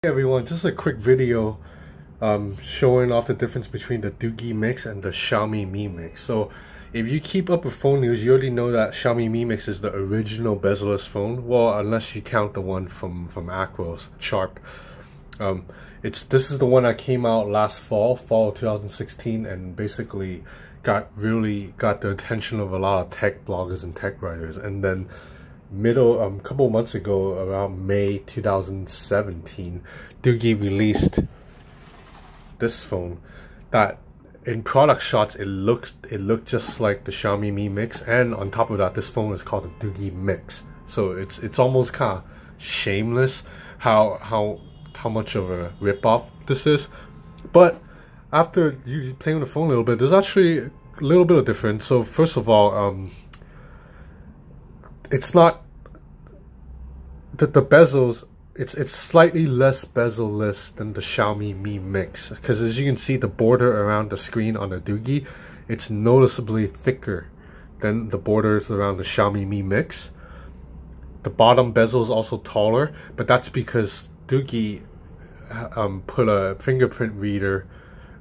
Hey everyone, just a quick video showing off the difference between the Doogee Mix and the Xiaomi Mi Mix. So if you keep up with phone news, you already know that Xiaomi Mi Mix is the original bezel-less phone. Well, unless you count the one from Acros, Sharp. This is the one that came out last fall of 2016, and basically got the attention of a lot of tech bloggers and tech writers. And then couple months ago, around May 2017, Doogee released this phone that in product shots it looked just like the Xiaomi Mi Mix, and on top of that, this phone is called the Doogee Mix. So it's almost kind of shameless how much of a ripoff this is. But after you playing with the phone a little bit, there's actually a little bit of difference. So first of all, it's not the bezels. It's slightly less bezel-less than the Xiaomi Mi Mix, because as you can see, the border around the screen on the Doogee, it's noticeably thicker than the borders around the Xiaomi Mi Mix. The bottom bezel is also taller, but that's because Doogee put a fingerprint reader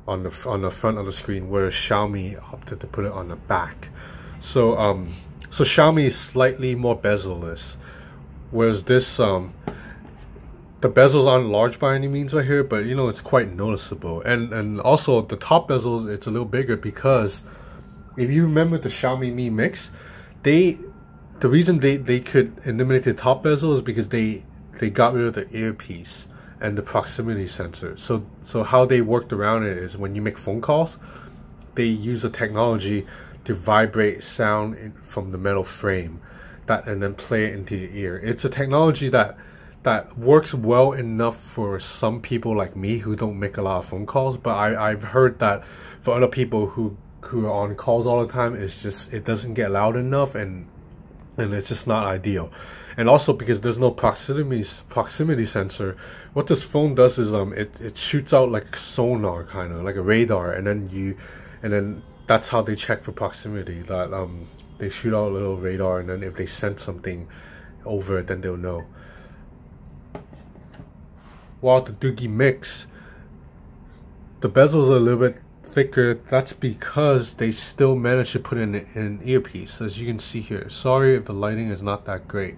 on the front of the screen, whereas Xiaomi opted to put it on the back. So Xiaomi is slightly more bezel-less, whereas this the bezels aren't large by any means right here, but you know, it's quite noticeable. And also the top bezel, it's a little bigger, because if you remember the Xiaomi Mi Mix, the reason they could eliminate the top bezel is because they got rid of the earpiece and the proximity sensor. So how they worked around it is, when you make phone calls, they use a technology to vibrate sound from the metal frame and then play it into your ear. It's a technology that works well enough for some people like me who don't make a lot of phone calls, but I've heard that for other people who are on calls all the time, it doesn't get loud enough, and it's just not ideal. And also because there's no proximity sensor, what this phone does is it shoots out like sonar, kind of like a radar, and then that's how they check for proximity. That they shoot out a little radar, and then if they sense something over it, then they'll know. While the Doogee Mix, the bezels are a little bit thicker. That's because they still managed to put in an earpiece, as you can see here. Sorry if the lighting is not that great,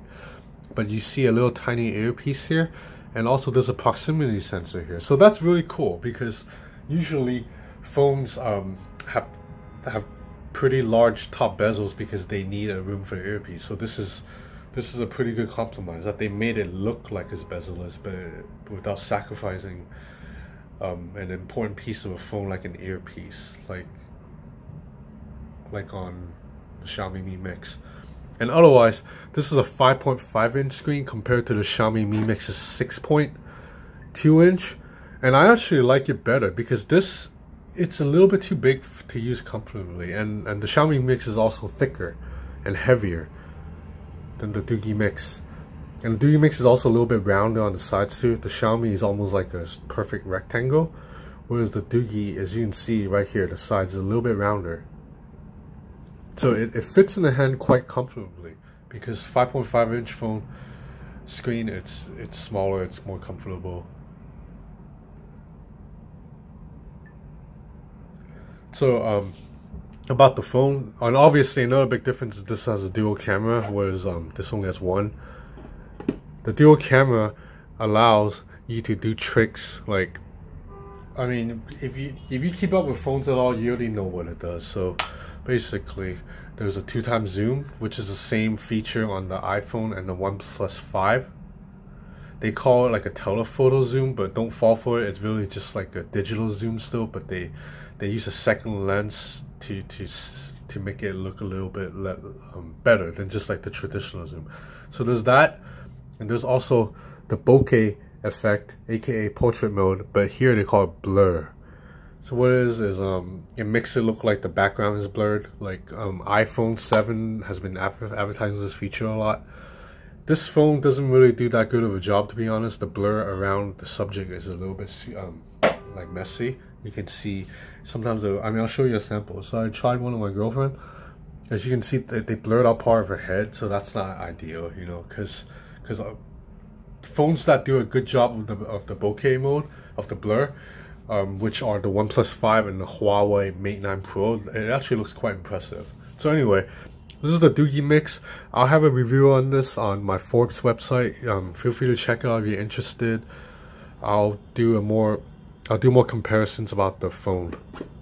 but you see a little tiny earpiece here, and also there's a proximity sensor here. So that's really cool, because usually phones have pretty large top bezels because they need a room for the earpiece. So this is a pretty good compromise, that they made it look like it's bezel-less, but without sacrificing an important piece of a phone like an earpiece, like on the Xiaomi Mi Mix. And otherwise, this is a 5.5 inch screen compared to the Xiaomi Mi Mix's 6.2 inch, and I actually like it better, because it's a little bit too big to use comfortably, and the Xiaomi Mix is also thicker and heavier than the Doogee Mix. And the Doogee Mix is also a little bit rounder on the sides too. The Xiaomi is almost like a perfect rectangle, whereas the Doogee, as you can see right here, the sides is a little bit rounder. So it fits in the hand quite comfortably, because 5.5 inch phone screen, it's smaller, it's more comfortable. So about the phone, and obviously another big difference is this has a dual camera, whereas this only has one. The dual camera allows you to do tricks like, I mean, if you keep up with phones at all, you already know what it does. So basically, there's a 2x zoom, which is the same feature on the iPhone and the OnePlus 5. They call it like a telephoto zoom, but don't fall for it. It's really just like a digital zoom still, but they use a second lens to make it look a little bit better than just like the traditional zoom. So there's that, and there's also the bokeh effect, aka portrait mode, but here they call it blur. So what it is it makes it look like the background is blurred. Like iPhone 7 has been advertising this feature a lot. This phone doesn't really do that good of a job, to be honest. The blur around the subject is a little bit like messy. You can see sometimes, I mean, I'll show you a sample. So I tried one on my girlfriend. As you can see, they blurred out part of her head, so that's not ideal, you know, because phones that do a good job of the bokeh mode, of the blur, which are the OnePlus 5 and the Huawei Mate 9 Pro, it actually looks quite impressive. So anyway, this is the Doogee Mix. I'll have a review on this on my Forbes website. Feel free to check it out if you're interested. I'll do more comparisons about the phone,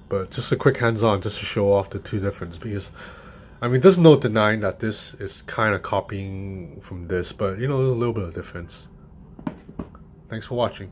but just a quick hands-on just to show off the two differences, because I mean there's no denying that this is kind of copying from this, but you know, there's a little bit of difference. Thanks for watching.